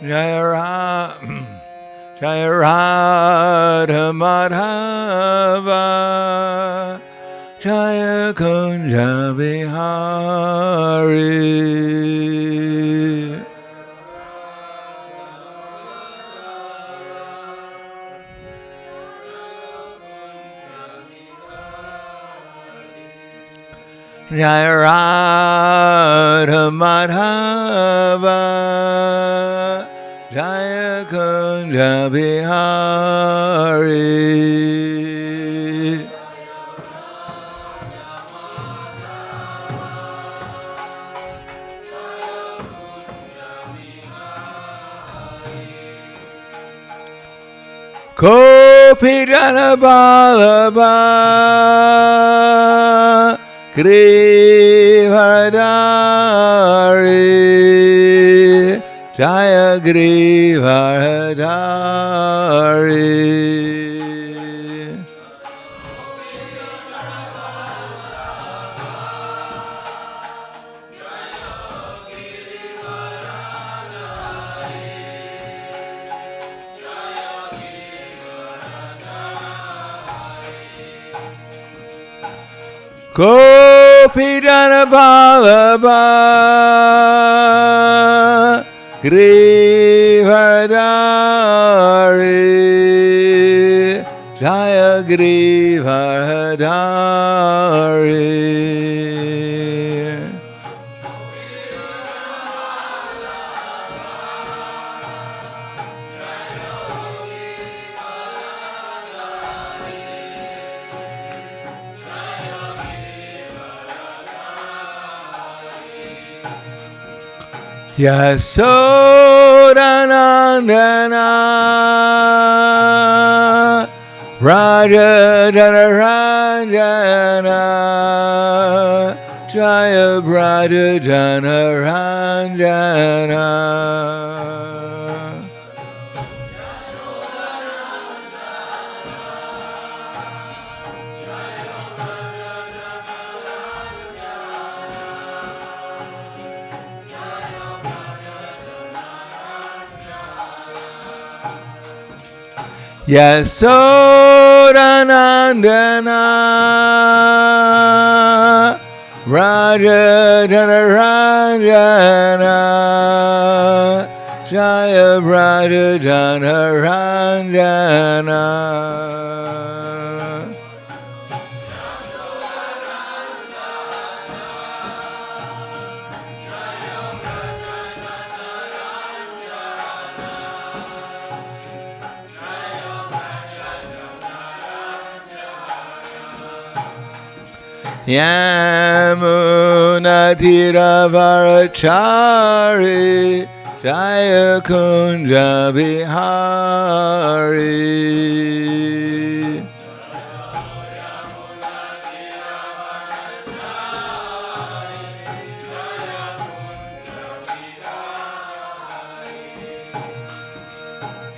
Jaya Radha Madhava Jaya Kunja Bihari. Jaya Radha Madhava Jaya Kunja Bihari. Kopijana Balaba Grivardhari Jaya Grivardhari. Kopijana Balaba Grivardhari Jaya Grivardhari. Yasodanandana Raja Janaranjana Jaya Raja Janaranjana. Yasodanandana Raja Janaranjana Jaya Raja Janaranjana. Yamuna Tiravarachari Jaya Kunja Bihari.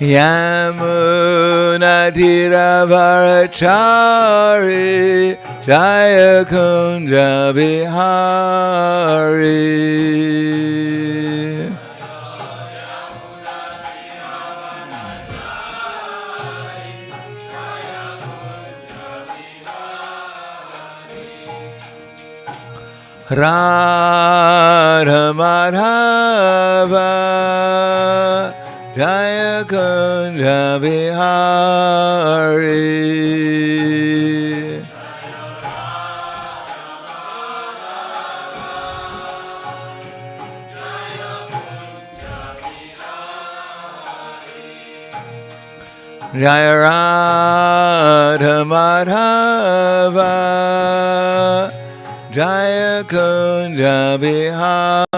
Yamuna Tiravarachari Jaya Kunja Bihari. Radha Madhava Jaya Kunja Bihari. Jaya Radha Madhava Jaya Kunja Bihari.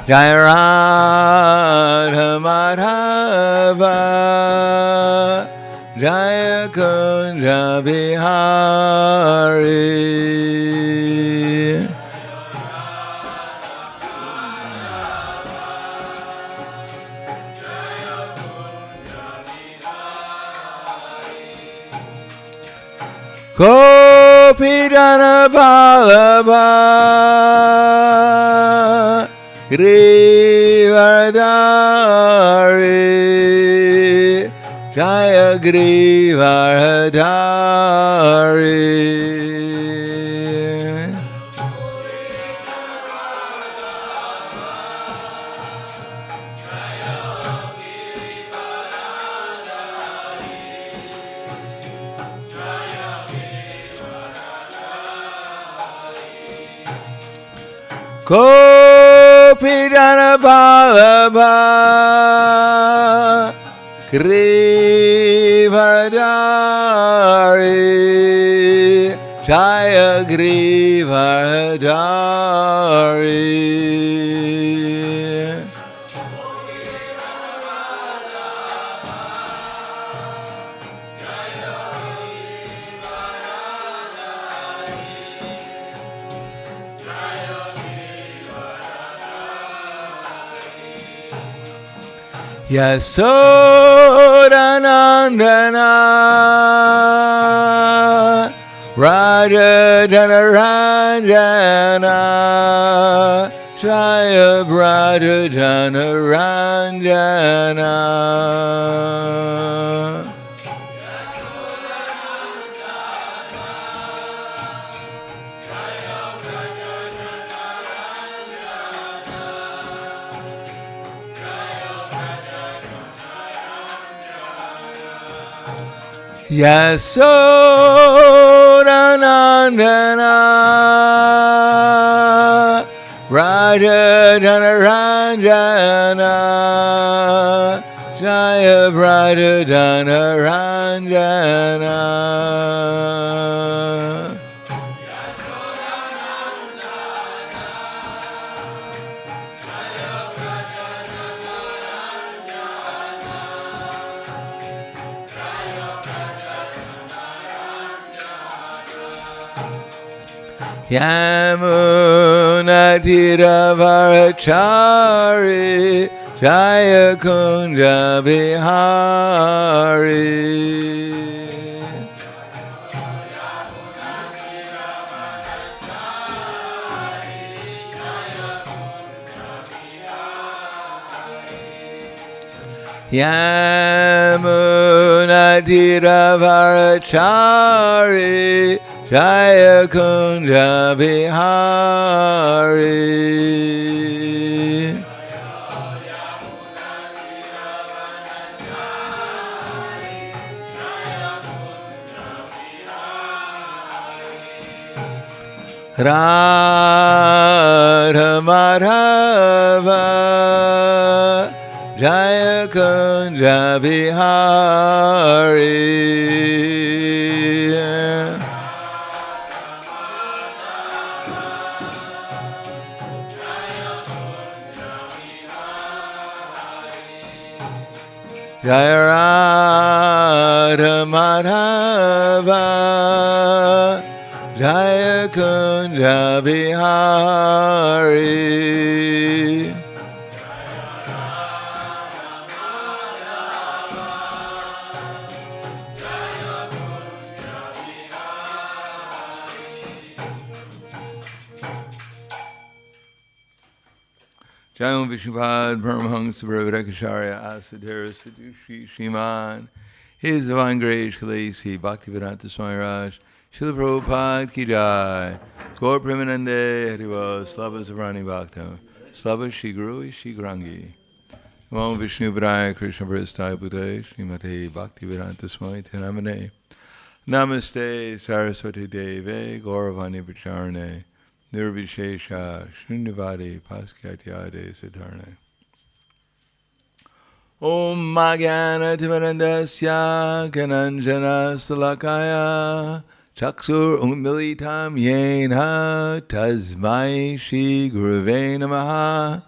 Jaya Radha Madhava Jaya Kunja Bihari. Gopidana Balabha Grivardhari Jaya Grivardhari. Gopidana Balabha Grivardhari Jaya Grivardhari. Yasodanandana Raja Janaranjana Jaya Raja Janaranjana. Yasodanandana Raja Janaranjana Jaya Raja Janaranjana. Yamunatiravarachari Jaya Kunja Bihari. Yamunatiravarachari Jaya Kunja Bihari. Radha Madhava Jaya Kunja Bihari. Jaya Radha Madhava Jaya Kunja Bihari. Jayam Vishnupad Paramahansa Brahmadakacharya Asadhara Sadushi Shriman His Divine Grace Shalasi Bhaktivedanta Swami Raj Srila Prabhupada Ki Jai Gaur Premanande Hariva Slava Savrani Bhakta Slava Shri Guru Shri Grangi Namo Vishnu Padaya Krishna Prasthaya Bhutaya Srimate Bhaktivedanta Swami Tenamane Namaste Saraswati Deve Gauravani Pacharane Nirvishesha Shunyavadi Paskyatyade Siddharne. Om Magyana Timarandasya Kananjana Salakaya Chaksur Umilitam Yena Tasmai Shri Guruve Namaha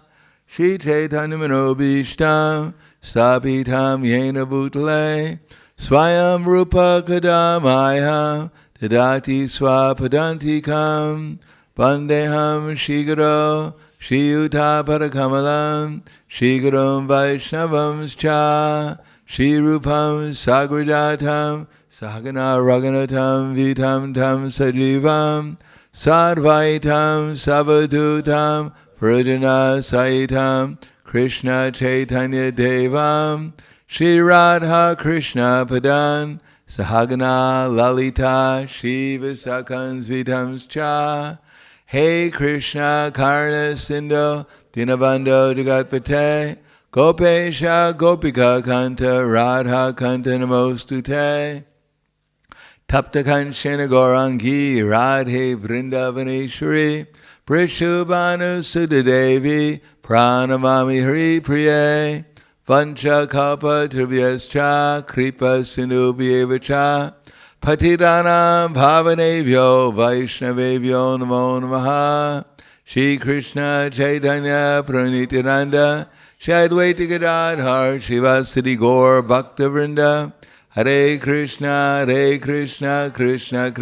Shri Chaitanya Manobishtam Stapitam Yena Bhutale Swayam Rupa Kadamaya Tadati Swapadantikam Vandeham Shigaro Shiyuta Parakamalam Shigaram Vaishnavam Cha Shirupam Sagrajatam Sahagana Raghunatam Vitam Tam Sajivam Sadvaitam Savadutam Pradana Saitam Krishna Chaitanya Devam Shri Radha Krishna Padan Sahagana Lalita Shiva Sakans Vitams Cha Hey Krishna Karna Sindhu Dinabando Jagatpate Gopesha Gopika Kanta Radha Kanta Namostute Tapta Kanchana Gaurangi Radhe Vrindavaneshwari Prishubhanu Sudadevi Pranamami Hari Priye Vancha Kalpa Tribhyascha Kripa Sindhubhyevacha Patidanam Bhavanevyo Vaishnavevyo Namo Namaha Shri Krishna Chaitanya Pranityananda Shri Advaita Gadadhar Shivasati Gaur Bhakta Vrinda Hare Krishna Krishna Krishna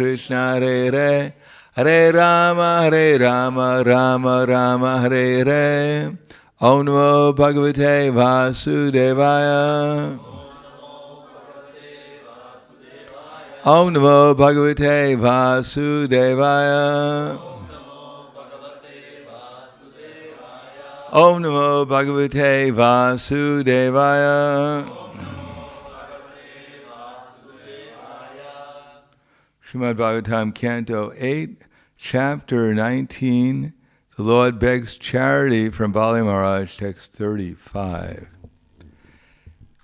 Hare Hare Hare Rama Rama Rama Hare Hare Om Namo Bhagavate Vasudevaya Om Namo Bhagavate Vasudevaya Om Namo Bhagavate Vasudevaya Srimad Bhagavatam, Canto 8, Chapter 19, the Lord begs charity from Bali Maharaj, text 35.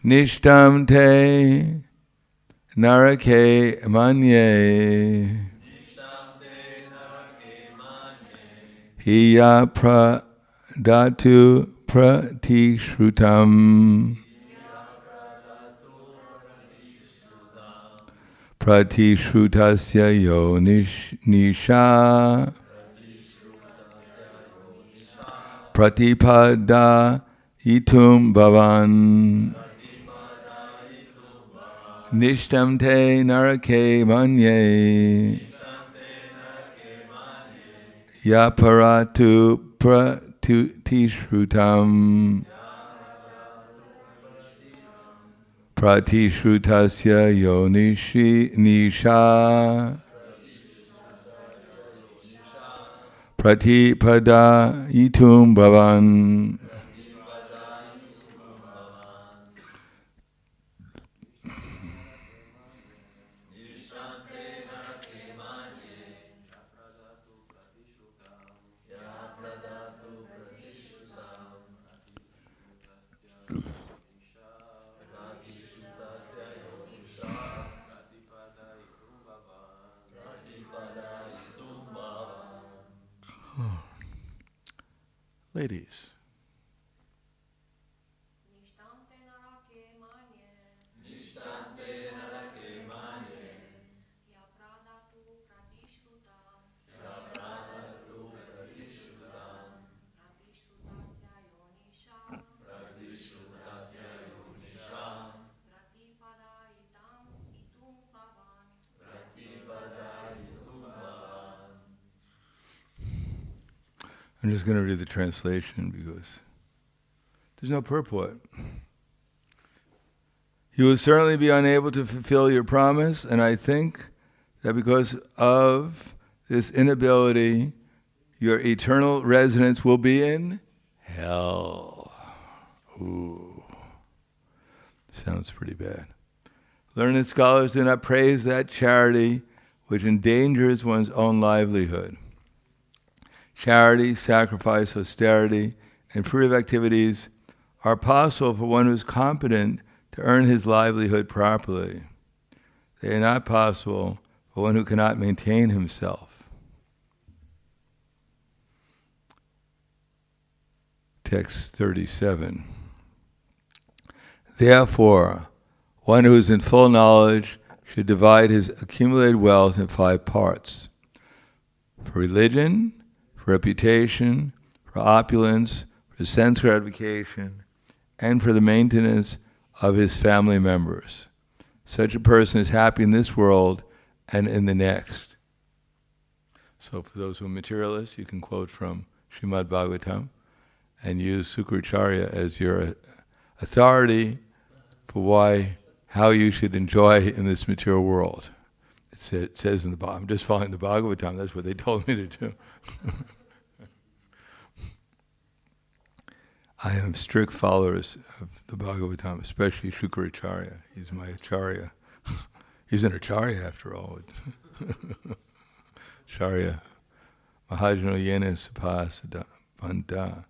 Nishtam te narake manye hiya pradatu pratishrutam pratishrutasya yo nisha pratipada itum bhavan nishtam te narake manye yaparatu pratishrutam pratishrutasya yo nisha pratipada itum bhavan. Ladies. I'm just going to read the translation because there's no purport. You will certainly be unable to fulfill your promise, and I think that because of this inability, your eternal residence will be in hell. Ooh, sounds pretty bad. Learned scholars do not praise that charity which endangers one's own livelihood. Charity, sacrifice, austerity, and fruitive activities are possible for one who is competent to earn his livelihood properly. They are not possible for one who cannot maintain himself. Text 37. Therefore, one who is in full knowledge should divide his accumulated wealth in 5 parts. For religion, for reputation, for opulence, for sense gratification, and for the maintenance of his family members. Such a person is happy in this world and in the next. So for those who are materialists, you can quote from Srimad Bhagavatam and use Sukracharya as your authority for why how you should enjoy in this material world. It says in the bottom, I'm just following the Bhagavatam, that's what they told me to do. I am strict followers of the Bhagavatam, especially Shukracharya. He's my acharya. He's an acharya after all. Acharya. Mahajano yena sapasada panta.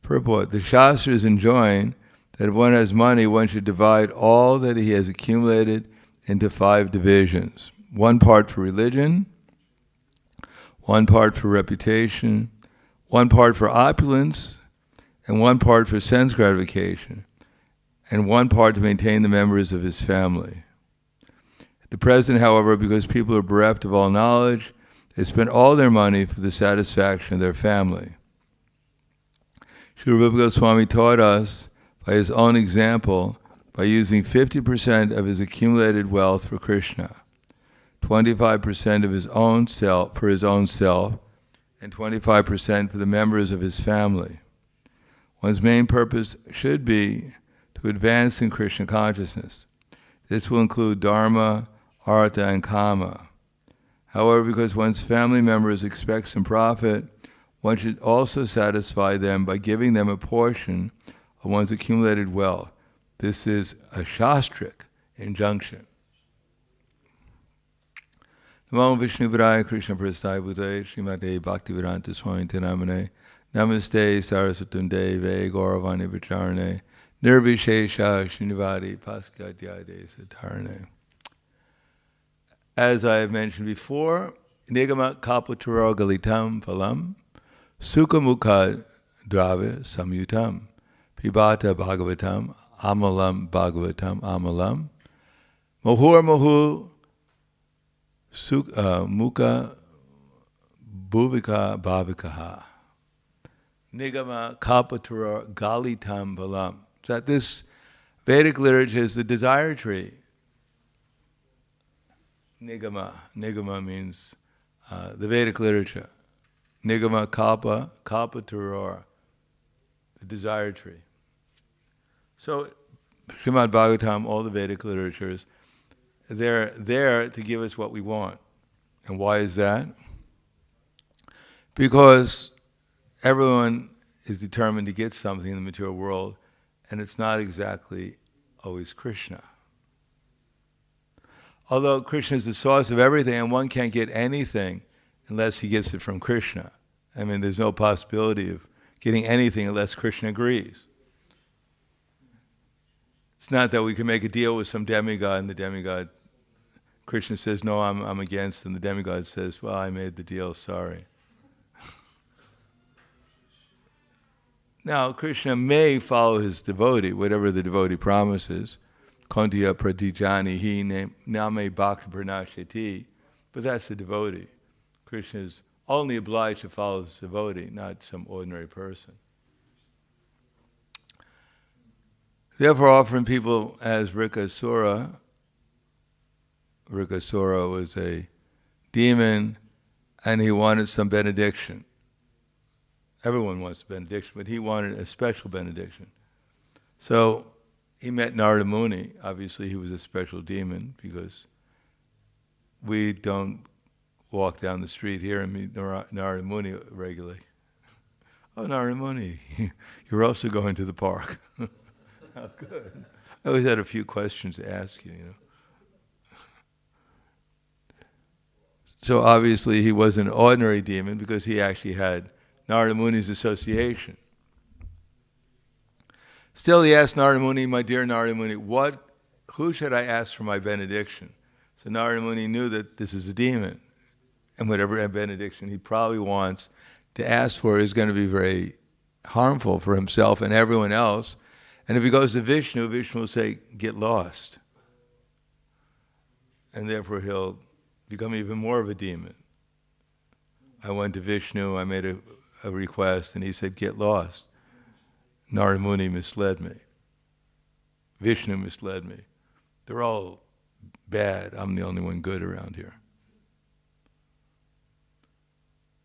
Purport. The Shastras enjoin that if one has money, one should divide all that he has accumulated into 5 divisions. 1 part for religion, 1 part for reputation, 1 part for opulence, and 1 part for sense gratification, and 1 part to maintain the members of his family. At the present, however, because people are bereft of all knowledge, they spend all their money for the satisfaction of their family. Sri Rupa Goswami taught us by his own example by using 50% of his accumulated wealth for Krishna, 25% of his own self for his own self, and 25% for the members of his family. One's main purpose should be to advance in Krishna consciousness. This will include dharma, artha, and kama. However, because one's family members expect some profit, one should also satisfy them by giving them a portion of one's accumulated wealth. This is a shastric injunction. Namo Vishnu Vidaya Krishna Prasthaya Bhutaya Srimate Bhaktivedanta Swami Namane Namaste Saraswatunde Ve Gauravani Vicharane Nirvishesha Srinivadi Paskadyade Satarane. As I have mentioned before, Nigama Kalpataro Galitam Phalam Sukha Mukha Drave Samyutam Pibata Bhagavatam Amalam Bhagavatam Amalam Mohur Mohu Mukha Bhuvika Bhavikaha Nigama Kalpatara Galitam Balam. That this Vedic literature is the desire tree. Nigama. Nigama means the Vedic literature. Nigama Kalpatara, the desire tree. So, Srimad Bhagavatam, all the Vedic literatures, they're there to give us what we want. And why is that? Because everyone is determined to get something in the material world, and it's not exactly always Krishna. Although Krishna is the source of everything, and one can't get anything unless he gets it from Krishna. I mean, there's no possibility of getting anything unless Krishna agrees. It's not that we can make a deal with some demigod, and the demigod, Krishna says, no, I'm against, and the demigod says, well, I made the deal, sorry. Now, Krishna may follow his devotee, whatever the devotee promises, Kontiya pratijani hi name bhakti pranashati, but that's the devotee. Krishna is only obliged to follow this devotee, not some ordinary person. Therefore, offering people as Rikasura was a demon, and he wanted some benediction. Everyone wants a benediction, but he wanted a special benediction. So he met Narada Muni. Obviously, he was a special demon, because we don't walk down the street here and meet Narada Muni regularly. Oh, Narada Muni, you're also going to the park. Oh, good. I always had a few questions to ask you, So obviously he was an ordinary demon because he actually had Narada Muni's association. Still, he asked Narada Muni, my dear Narada Muni, who should I ask for my benediction? So Narada Muni knew that this is a demon, and whatever benediction he probably wants to ask for is going to be very harmful for himself and everyone else. And if he goes to Vishnu, Vishnu will say, get lost. And therefore he'll become even more of a demon. I went to Vishnu, I made a request, and he said, get lost. Narada Muni misled me. Vishnu misled me. They're all bad. I'm the only one good around here.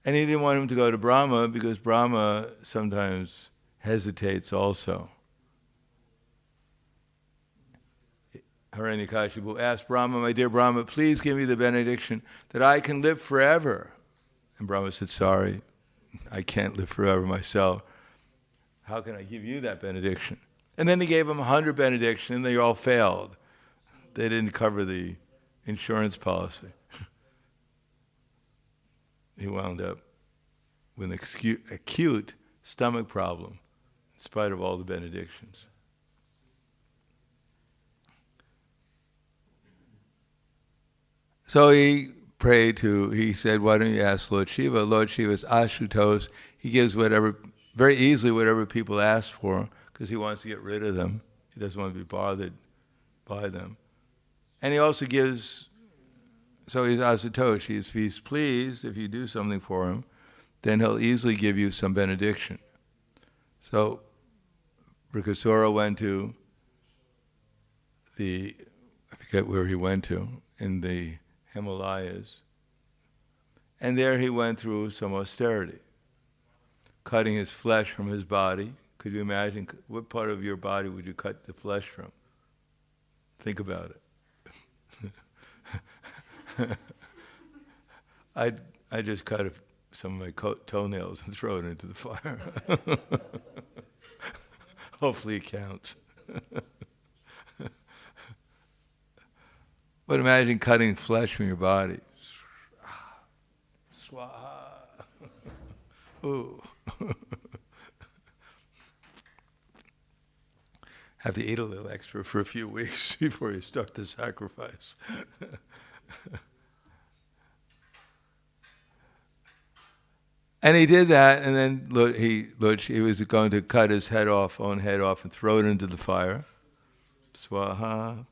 And he didn't want him to go to Brahma because Brahma sometimes hesitates also. Hiranyakashipu asked Brahma, my dear Brahma, please give me the benediction that I can live forever. And Brahma said, sorry, I can't live forever myself. How can I give you that benediction? And then he gave him 100 benedictions, and they all failed. They didn't cover the insurance policy. He wound up with an acute stomach problem, in spite of all the benedictions. So he said, why don't you ask Lord Shiva? Lord Shiva is Ashutosh. He gives very easily whatever people ask for, because he wants to get rid of them. He doesn't want to be bothered by them. And he also gives, so he's Ashutosh. If he's pleased, if you do something for him, then he'll easily give you some benediction. So Vrikasura went to I forget where he went to, in the Himalayas. And there he went through some austerity, cutting his flesh from his body. Could you imagine, what part of your body would you cut the flesh from? Think about it. I just cut some of my toenails and throw it into the fire. Hopefully it counts. But imagine cutting flesh from your body. Swaha. Ooh. Have to eat a little extra for a few weeks before you start the sacrifice. And he did that, and then he was going to cut his own head off, and throw it into the fire. Swaha.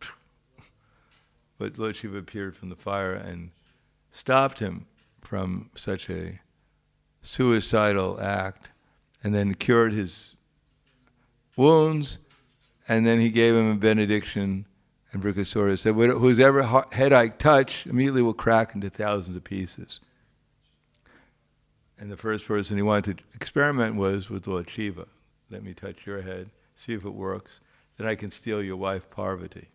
But Lord Shiva appeared from the fire and stopped him from such a suicidal act, and then cured his wounds, and then he gave him a benediction, and Vrikasura said, whose ever head I touch immediately will crack into thousands of pieces. And the first person he wanted to experiment was with Lord Shiva. Let me touch your head, see if it works, then I can steal your wife Parvati.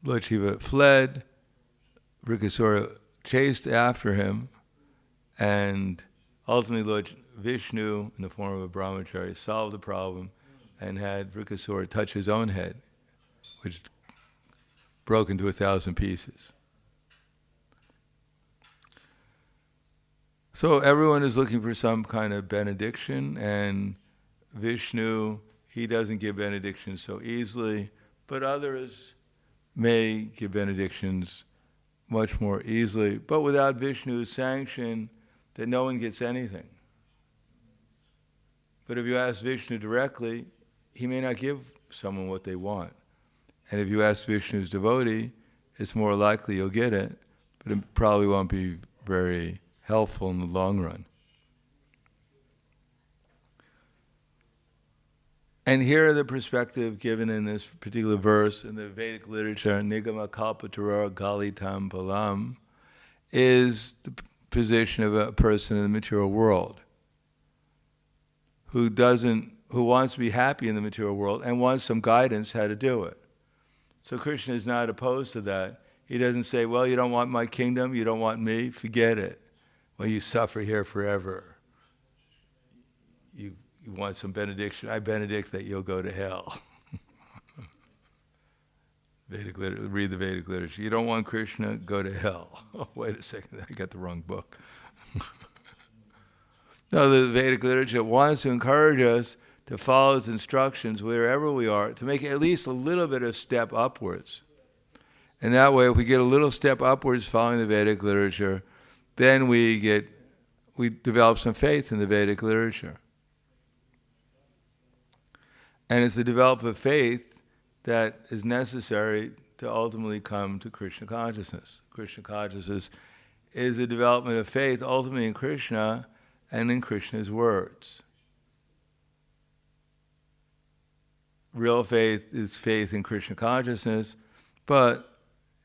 Lord Shiva fled, Vrikasura chased after him, and ultimately Lord Vishnu, in the form of a brahmachari, solved the problem and had Vrikasura touch his own head, which broke into 1,000 pieces. So everyone is looking for some kind of benediction, and Vishnu, he doesn't give benedictions so easily, but others may give benedictions much more easily, but without Vishnu's sanction, that no one gets anything. But if you ask Vishnu directly, he may not give someone what they want. And if you ask Vishnu's devotee, it's more likely you'll get it, but it probably won't be very helpful in the long run. And here the perspective given in this particular verse in the Vedic literature, Nigama Kalpatarara Galitam Palam, is the position of a person in the material world who wants to be happy in the material world and wants some guidance how to do it. So Krishna is not opposed to that. He doesn't say, well, you don't want my kingdom, you don't want me, forget it. Well, you suffer here forever. You want some benediction? I benedict that you'll go to hell. Read the Vedic literature. You don't want Krishna? Go to hell. Oh, wait a second, I got the wrong book. No, the Vedic literature wants to encourage us to follow its instructions wherever we are, to make at least a little bit of step upwards. And that way, if we get a little step upwards following the Vedic literature, then we develop some faith in the Vedic literature. And it's the development of faith that is necessary to ultimately come to Krishna consciousness. Krishna consciousness is the development of faith ultimately in Krishna and in Krishna's words. Real faith is faith in Krishna consciousness, but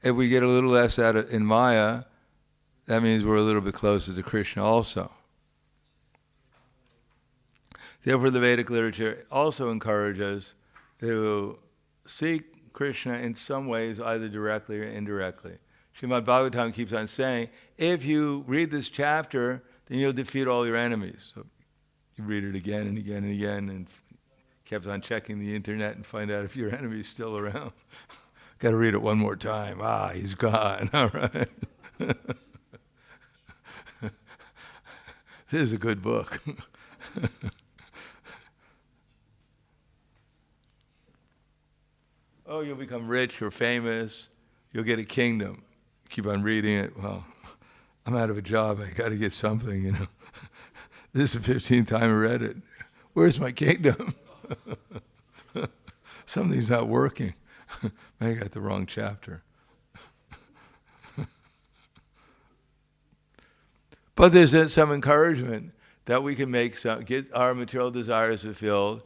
if we get a little less out of in Maya, that means we're a little bit closer to Krishna also. Therefore, the Vedic literature also encourages to seek Krishna in some ways, either directly or indirectly. Srimad Bhagavatam keeps on saying, if you read this chapter, then you'll defeat all your enemies. So you read it again and again and again, and kept on checking the internet and find out if your enemy's still around. Got to read it one more time. He's gone. All right. This is a good book. Oh, you'll become rich or famous. You'll get a kingdom. Keep on reading it. Well, I'm out of a job. I got to get something, you know. This is the 15th time I read it. Where's my kingdom? Something's not working. I got the wrong chapter. But there's some encouragement that we can get our material desires fulfilled,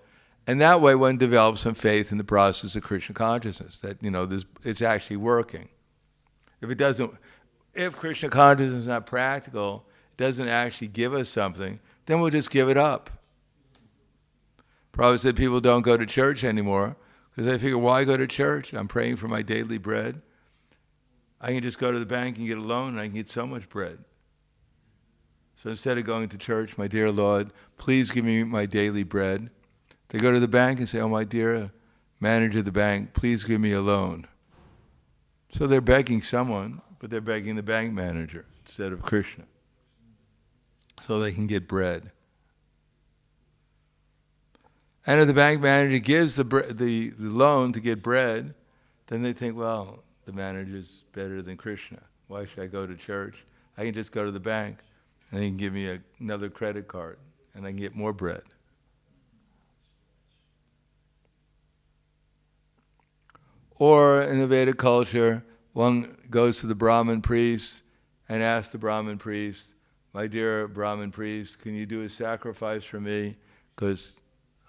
and that way one develops some faith in the process of Krishna consciousness, that, you know, it's actually working. If Krishna consciousness is not practical, it doesn't actually give us something, then we'll just give it up. Prabhupada said people don't go to church anymore because they figure, why go to church? I'm praying for my daily bread. I can just go to the bank and get a loan, and I can get so much bread. So instead of going to church, my dear Lord, please give me my daily bread. They go to the bank and say, oh, my dear manager of the bank, please give me a loan. So they're begging someone, but they're begging the bank manager instead of Krishna, so they can get bread. And if the bank manager gives the loan to get bread, then they think, well, the manager's better than Krishna. Why should I go to church? I can just go to the bank, and they can give me another credit card, and I can get more bread. Or in the Vedic culture, one goes to the Brahmin priest and asks the Brahmin priest, my dear Brahmin priest, can you do a sacrifice for me? Because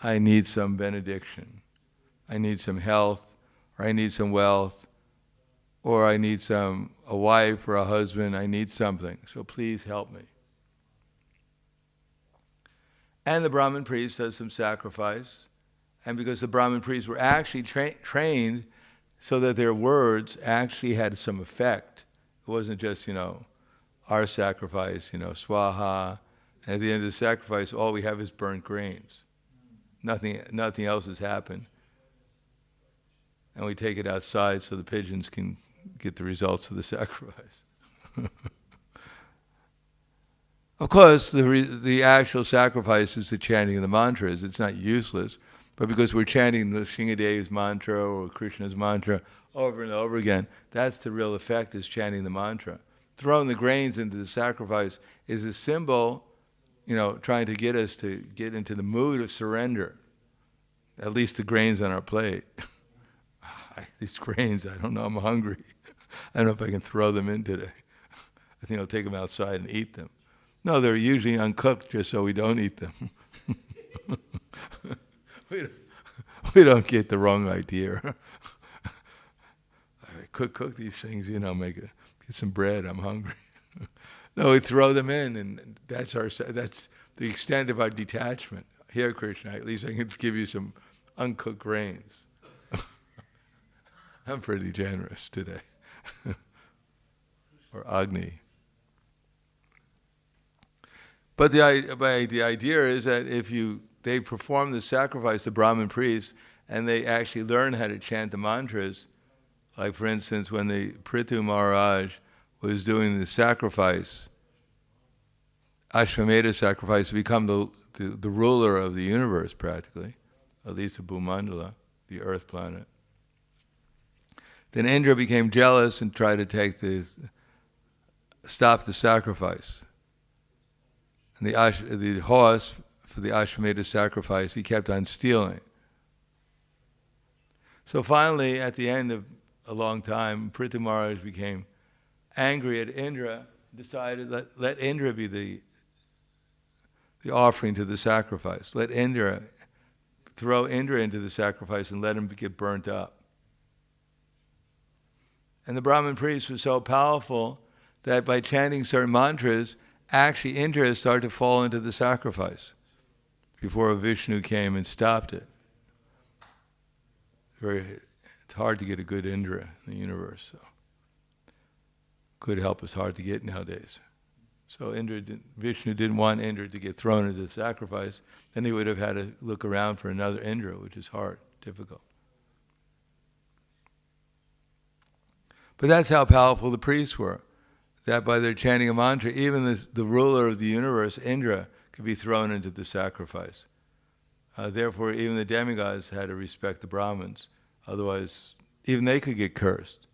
I need some benediction. I need some health, or I need some wealth, or I need a wife or a husband. I need something. So please help me. And the Brahmin priest does some sacrifice. And because the Brahmin priests were actually trained so that their words actually had some effect. It wasn't just, our sacrifice, swaha. And at the end of the sacrifice, all we have is burnt grains. Nothing else has happened. And we take it outside so the pigeons can get the results of the sacrifice. Of course, the actual sacrifice is the chanting of the mantras. It's not useless. But because we're chanting the Shingadeva's mantra or Krishna's mantra over and over again, that's the real effect, is chanting the mantra. Throwing the grains into the sacrifice is a symbol, trying to get us to get into the mood of surrender. At least the grains on our plate. These grains, I don't know, I'm hungry. I don't know if I can throw them in today. I think I'll take them outside and eat them. No, they're usually uncooked just so we don't eat them. We don't get the wrong idea. Cook these things, get some bread. I'm hungry. No, we throw them in, and that's the extent of our detachment. Hare Krišna, at least I can give you some uncooked grains. I'm pretty generous today. Or Agni. But the idea is that if they perform the sacrifice, the Brahmin priests, and they actually learn how to chant the mantras. Like, for instance, when the Prithu Maharaj was doing the sacrifice, Ashwamedha sacrifice, to become the ruler of the universe, practically, at least the Bhumandala, the earth planet. Then Indra became jealous and tried to stop the sacrifice. And the horse for the Ashwamedha sacrifice, he kept on stealing. So finally, at the end of a long time, Prithu Maharaj became angry at Indra, decided let Indra be the offering to the sacrifice. Let Indra, throw Indra into the sacrifice and let him get burnt up. And the Brahmin priest was so powerful that by chanting certain mantras, actually Indra started to fall into the sacrifice before Vishnu came and stopped it. It's hard to get a good Indra in the universe. So good help is hard to get nowadays. So Vishnu didn't want Indra to get thrown into the sacrifice. Then he would have had to look around for another Indra, which is hard, difficult. But that's how powerful the priests were. That by their chanting a mantra, even the ruler of the universe, Indra, could be thrown into the sacrifice. Therefore, even the demigods had to respect the Brahmins. Otherwise, even they could get cursed.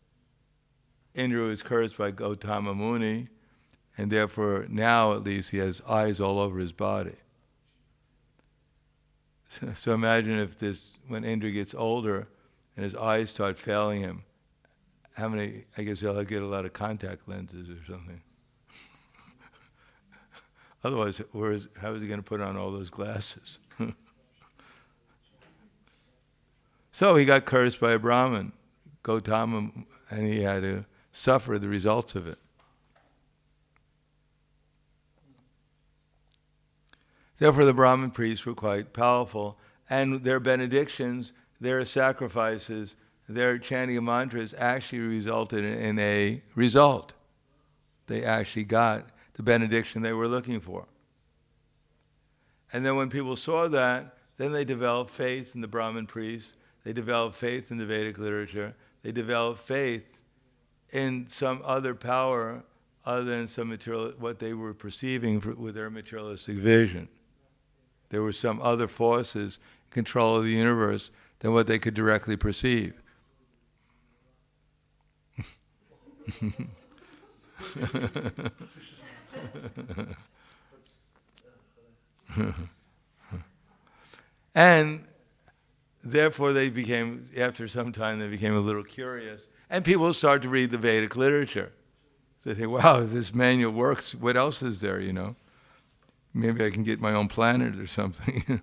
Indra was cursed by Gautama Muni, and therefore now at least he has eyes all over his body. So imagine if when Indra gets older and his eyes start failing him, I guess he'll get a lot of contact lenses or something. Otherwise, how is he going to put on all those glasses? So he got cursed by a Brahmin, Gautama, and he had to suffer the results of it. Therefore, the Brahmin priests were quite powerful, and their benedictions, their sacrifices, their chanting of mantras actually resulted in a result. They actually got the benediction they were looking for. And then when people saw that, then they developed faith in the Brahmin priests, they developed faith in the Vedic literature, they developed faith in some other power other than some material, what they were perceiving with their materialistic vision. There were some other forces in control of the universe than what they could directly perceive. And therefore after some time they became a little curious. And people started to read the Vedic literature. They think, wow, if this manual works, what else is there, Maybe I can get my own planet or something.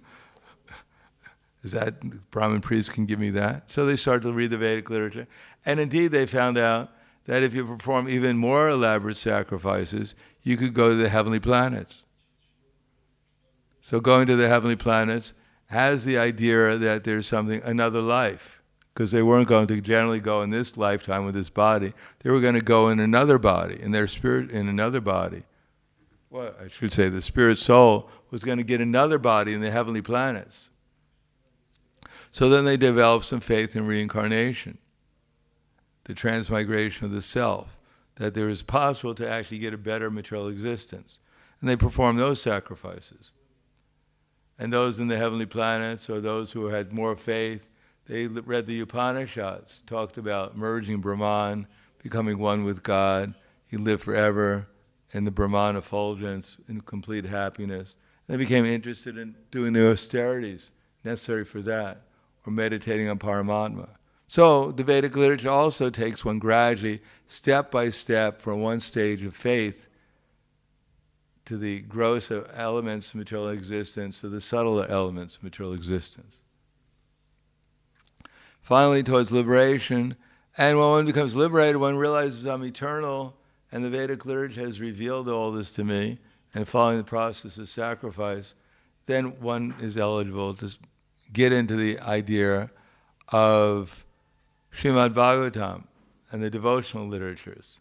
Is that, Brahmin priests can give me that? So they started to read the Vedic literature. And indeed they found out that if you perform even more elaborate sacrifices, you could go to the heavenly planets. So going to the heavenly planets has the idea that there's another life, because they weren't going to generally go in this lifetime with this body. They were going to go in another body, in their spirit, in another body. Well, I should say the spirit soul was going to get another body in the heavenly planets. So then they developed some faith in reincarnation, the transmigration of the self, that there is possible to actually get a better material existence. And they performed those sacrifices. And those in the heavenly planets, or those who had more faith, they read the Upanishads, talked about merging Brahman, becoming one with God, you live forever in the Brahman effulgence, in complete happiness. They became interested in doing the austerities necessary for that, or meditating on Paramatma. So the Vedic literature also takes one gradually, step by step, from one stage of faith to the grosser elements of material existence, to the subtler elements of material existence. Finally, towards liberation. And when one becomes liberated, one realizes I'm eternal, and the Vedic literature has revealed all this to me, and following the process of sacrifice, then one is eligible to get into the idea of Srimad Bhagavatam and the devotional literatures,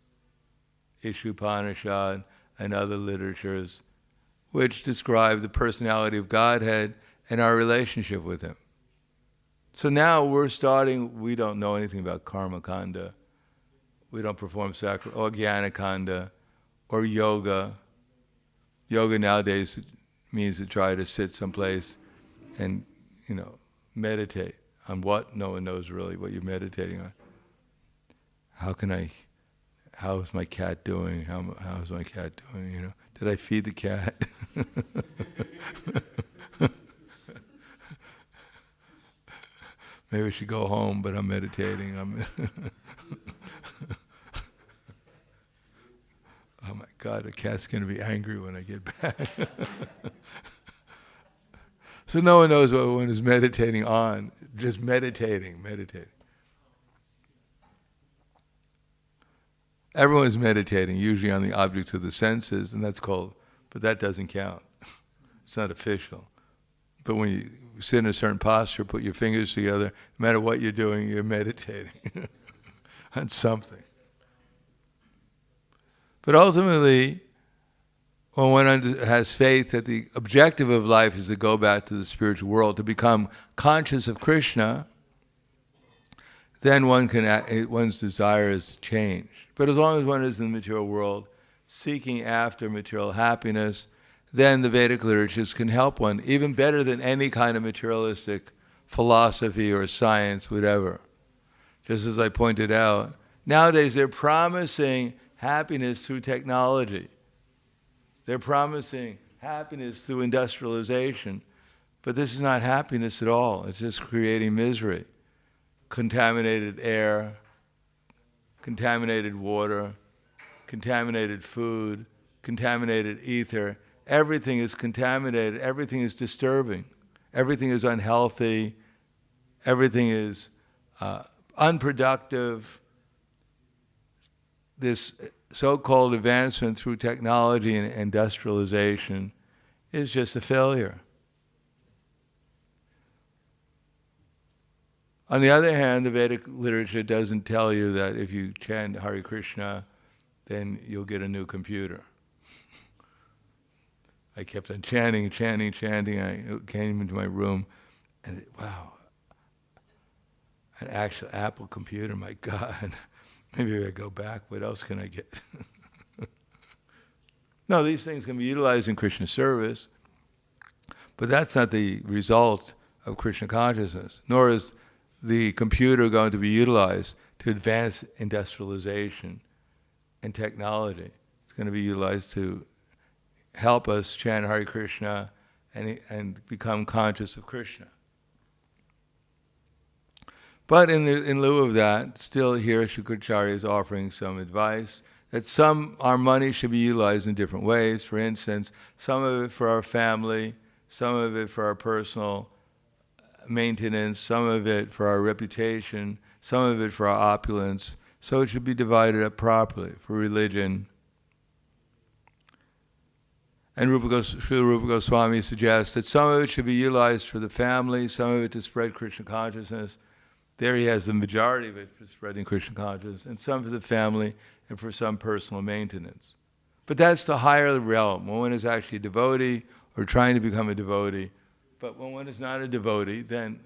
Ishupanishad and other literatures, which describe the personality of Godhead and our relationship with Him. So now we don't know anything about Karma Kanda. We don't perform or Jnana Kanda, or yoga. Yoga nowadays means to try to sit someplace and, meditate on what? No one knows really what you're meditating on. How is my cat doing? How is my cat doing? Did I feed the cat? Maybe I should go home, but I'm meditating. Oh my God, the cat's going to be angry when I get back. So no one knows what one is meditating on, just meditating. Everyone's meditating, usually on the objects of the senses, and but that doesn't count. It's not official. But when you sit in a certain posture, put your fingers together, no matter what you're doing, you're meditating on something. But ultimately, when one has faith that the objective of life is to go back to the spiritual world, to become conscious of Krishna, then one's desires change. But as long as one is in the material world, seeking after material happiness, then the Vedic literatures can help one, even better than any kind of materialistic philosophy or science, whatever. Just as I pointed out, nowadays they're promising happiness through technology. They're promising happiness through industrialization. But this is not happiness at all. It's just creating misery. Contaminated air, contaminated water, contaminated food, contaminated ether. Everything is contaminated. Everything is disturbing. Everything is unhealthy. Everything is unproductive. This so-called advancement through technology and industrialization is just a failure. On the other hand, the Vedic literature doesn't tell you that if you chant Hare Krishna, then you'll get a new computer. I kept on chanting. I came into my room, and wow, an actual Apple computer, my God. Maybe I go back, what else can I get? No, these things can be utilized in Krishna service, but that's not the result of Krishna consciousness, nor is the computer going to be utilized to advance industrialization and technology. It's going to be utilized to help us chant Hare Krishna and become conscious of Krishna. But in lieu of that, still here Shukracharya is offering some advice that our money should be utilized in different ways. For instance, some of it for our family, some of it for our personal maintenance, some of it for our reputation, some of it for our opulence. So it should be divided up properly for religion. And Srila Rupa Goswami suggests that some of it should be utilized for the family, some of it to spread Krishna consciousness. There he has the majority of it for spreading Krishna consciousness, and some for the family and for some personal maintenance. But that's the higher realm, when one is actually a devotee or trying to become a devotee. But when one is not a devotee, then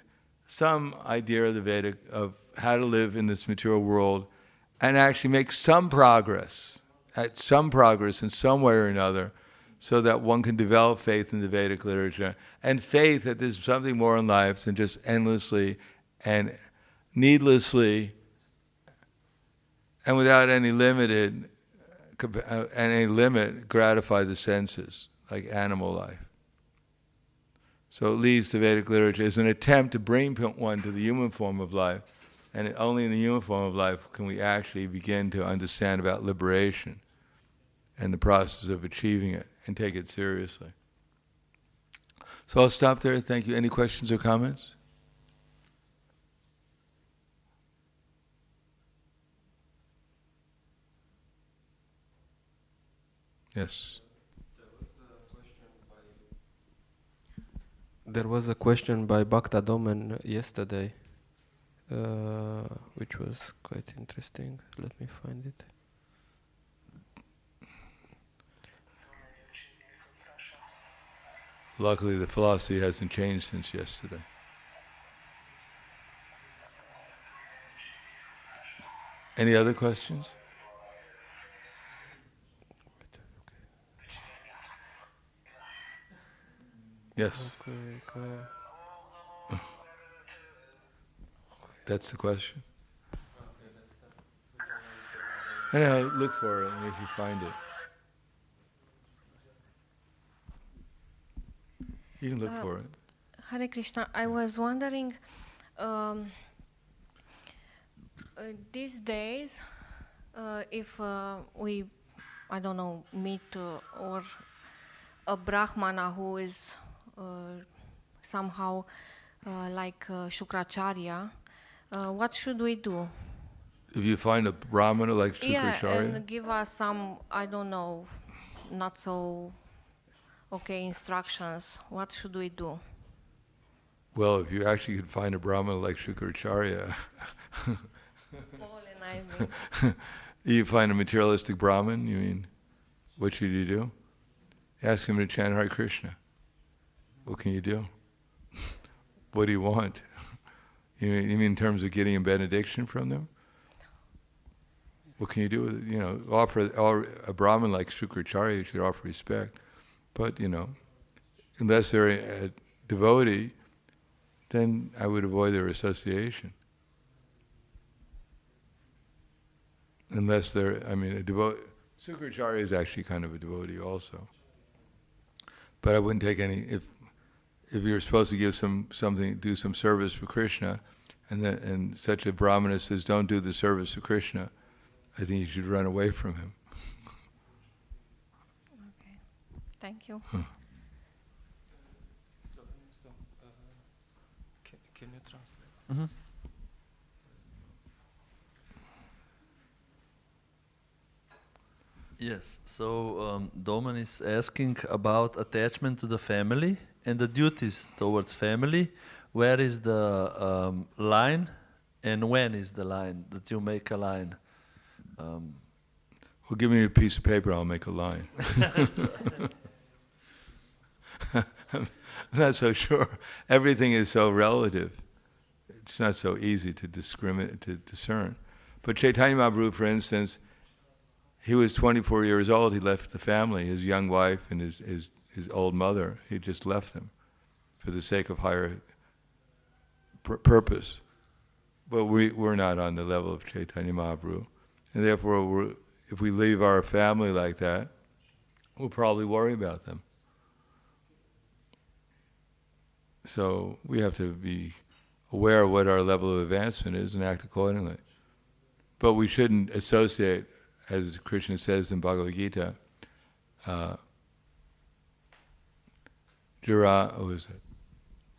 some idea of the Vedic of how to live in this material world and actually make some progress in some way or another, so that one can develop faith in the Vedic literature and faith that there's something more in life than just endlessly and needlessly and without any limit gratify the senses, like animal life. So at least the Vedic literature is an attempt to bring one to the human form of life, and only in the human form of life can we actually begin to understand about liberation and the process of achieving it and take it seriously. So I'll stop there. Thank you. Any questions or comments? Yes. There was a question by Bhakta Domen yesterday, which was quite interesting. Let me find it. Luckily, the philosophy hasn't changed since yesterday. Any other questions? Yes. Okay. That's the question. Anyhow, look for it, and if you find it, you can look for it. Hare Krishna, I was wondering, these days, if we, I don't know, meet or a Brahmana who is somehow like Shukracharya, what should we do? If you find a Brahmana like Shukracharya? Yeah, and give us some, I don't know, not so okay instructions. What should we do? Well, if you actually could find a Brahmana like Shukracharya, Fallen, I mean. you find a materialistic Brahmin, you mean, what should you do? Ask him to chant Hare Krishna. What can you do? What do you want? You mean in terms of getting a benediction from them? What can you do with it? You know, offer a Brahmin like Shukracharya, you should offer respect. But, you know, unless they're a devotee, then I would avoid their association. Unless they're, I mean, a devotee. Shukracharya is actually kind of a devotee also. But I wouldn't take any, if you're supposed to give something, do some service for Krishna, and such a Brahmana says, don't do the service of Krishna, I think you should run away from him. Okay. Thank you. Can you translate? Yes, so Doman is asking about attachment to the family and the duties towards family. Where is the line and when is the line that you make a line? Well, give me a piece of paper, I'll make a line. I'm not so sure. Everything is so relative. It's not so easy to discern. But Chaitanya Mahaprabhu, for instance, he was 24 years old, he left the family, his young wife and his old mother, he just left them for the sake of higher purpose. But we're not on the level of Chaitanya Mahaprabhu. And therefore, if we leave our family like that, we'll probably worry about them. So we have to be aware of what our level of advancement is and act accordingly. But we shouldn't associate, as Krishna says in Bhagavad Gita, what is it?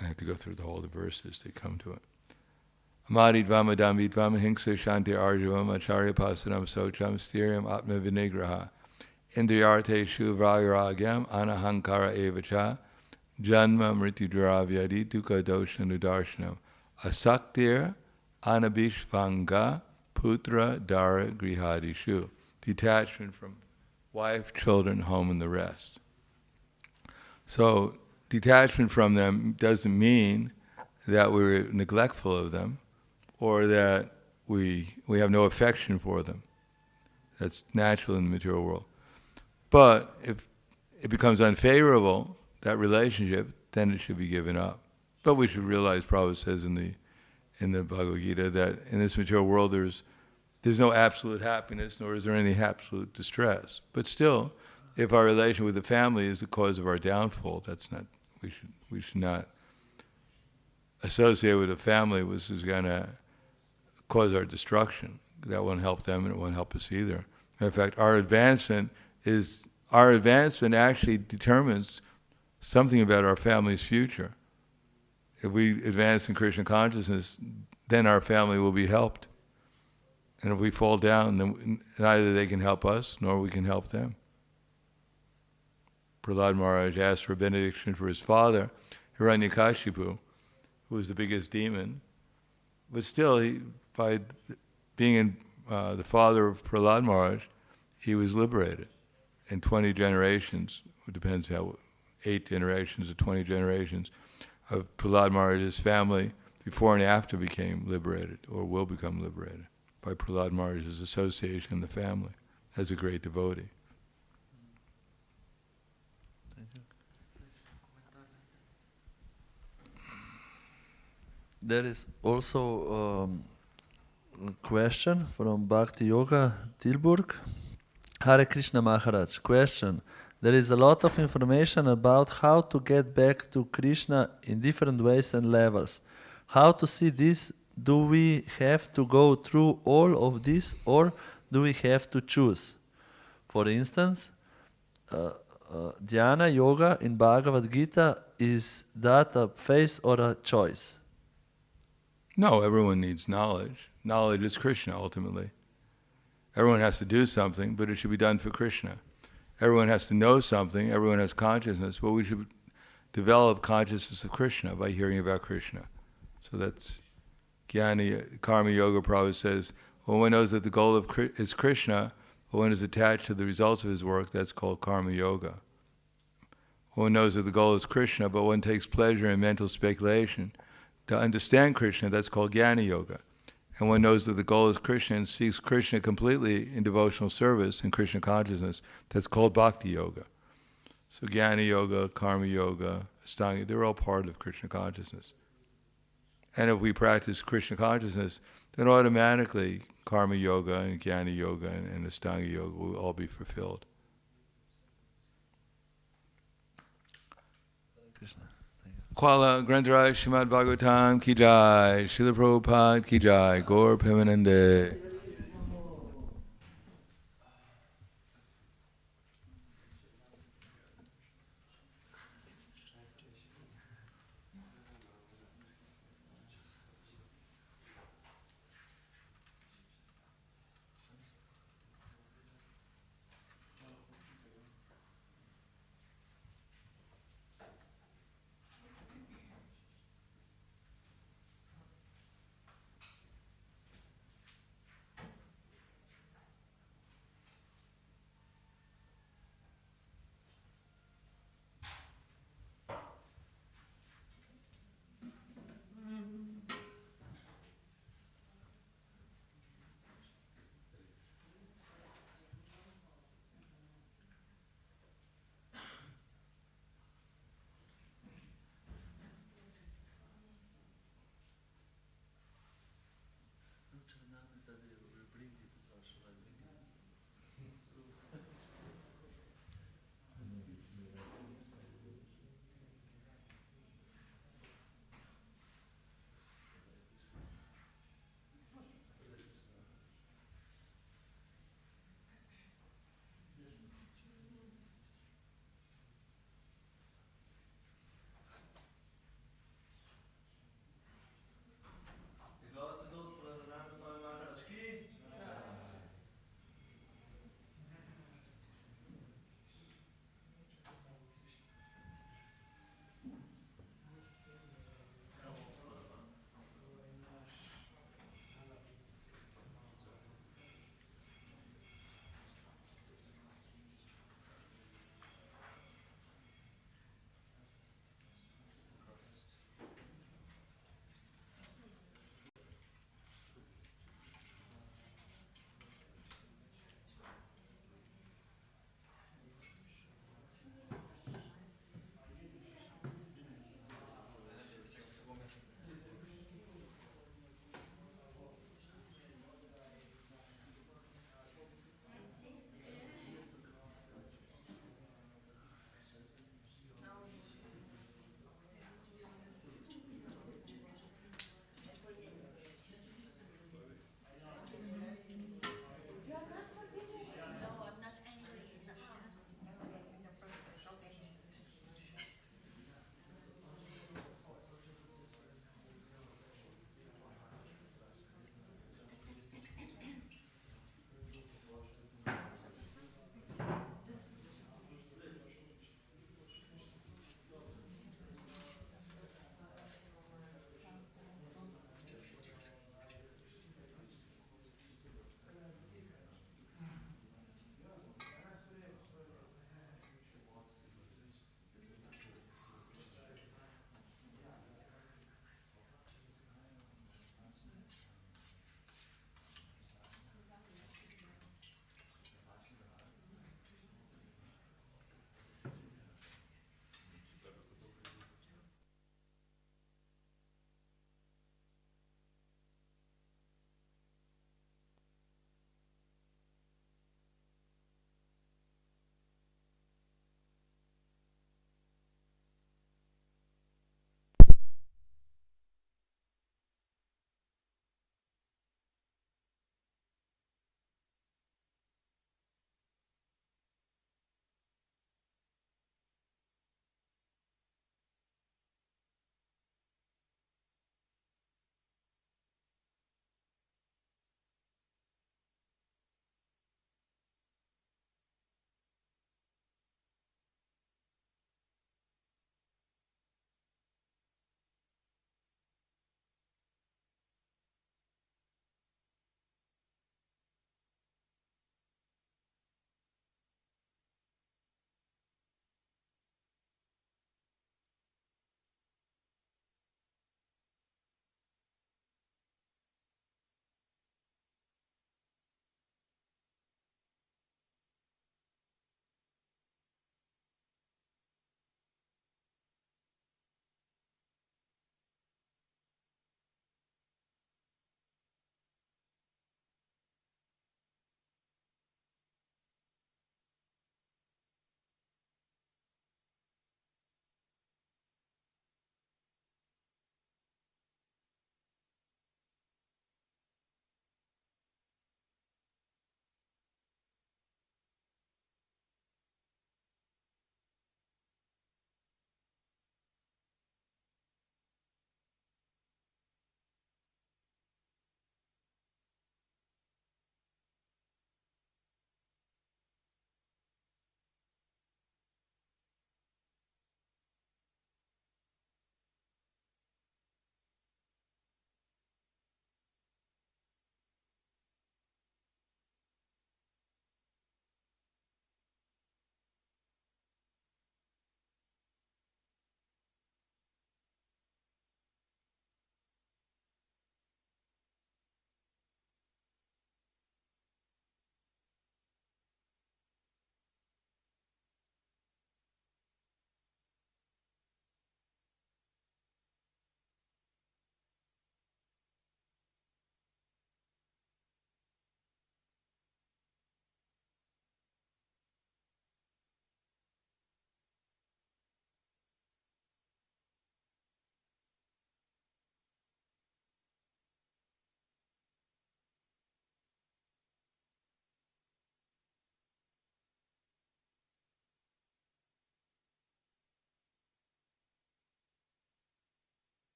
I have to go through all the verses to come to it. Amadidvam adamidvam hingsa shanti arjavam acharya pasanam socham styriam atma vinigraha indriyarte shuvragaragyam anahankara evacha janma mrityu dukkha dosha nudarshanam asaktir anabhishvanga putra dara grihadishu. Detachment from wife, children, home, and the rest. So detachment from them doesn't mean that we're neglectful of them or that we have no affection for them. That's natural in the material world. But if it becomes unfavorable, that relationship, then it should be given up. But we should realize, Prabhupada says in the Bhagavad Gita, that in this material world there's no absolute happiness, nor is there any absolute distress. But still, if our relation with the family is the cause of our downfall, that's not, we should not associate with a family which is going to cause our destruction. That won't help them and it won't help us either. In fact, our advancement actually determines something about our family's future. If we advance in Krishna consciousness, then our family will be helped. And if we fall down, then neither they can help us nor we can help them. Prahlad Maharaj asked for a benediction for his father, Hiranyakashipu, who was the biggest demon. But still, by being the father of Prahlad Maharaj, he was liberated. In 20 generations, it depends how, 8 generations or 20 generations of Prahlad Maharaj's family, before and after became liberated, or will become liberated, by Prahlad Maharaj's association in the family as a great devotee. There is also a question from bhakti-yoga Tilburg. Hare Krishna Maharaj, question. There is a lot of information about how to get back to Krishna in different ways and levels. How to see this? Do we have to go through all of this or do we have to choose? For instance, Dhyana Yoga in Bhagavad Gita, is that a phase or a choice? No, everyone needs knowledge. Knowledge is Krishna, ultimately. Everyone has to do something, but it should be done for Krishna. Everyone has to know something, everyone has consciousness, but we should develop consciousness of Krishna by hearing about Krishna. So that's Jnana Karma Yoga. Prabhupada says, when one knows that the goal is Krishna, but one is attached to the results of his work, that's called Karma Yoga. One knows that the goal is Krishna, but one takes pleasure in mental speculation to understand Krishna, that's called Jnana Yoga. And one knows that the goal is Krishna and seeks Krishna completely in devotional service and Krishna consciousness, that's called bhakti-yoga. So Jnana Yoga, Karma Yoga, Astanga, they're all part of Krishna consciousness. And if we practice Krishna consciousness, then automatically Karma Yoga and Jnana Yoga and Astanga Yoga will all be fulfilled. Kuala Grantaraj Srimad Bhagavatam Ki Jai, Srila Prabhupada Ki Jai, Gaur Premanande.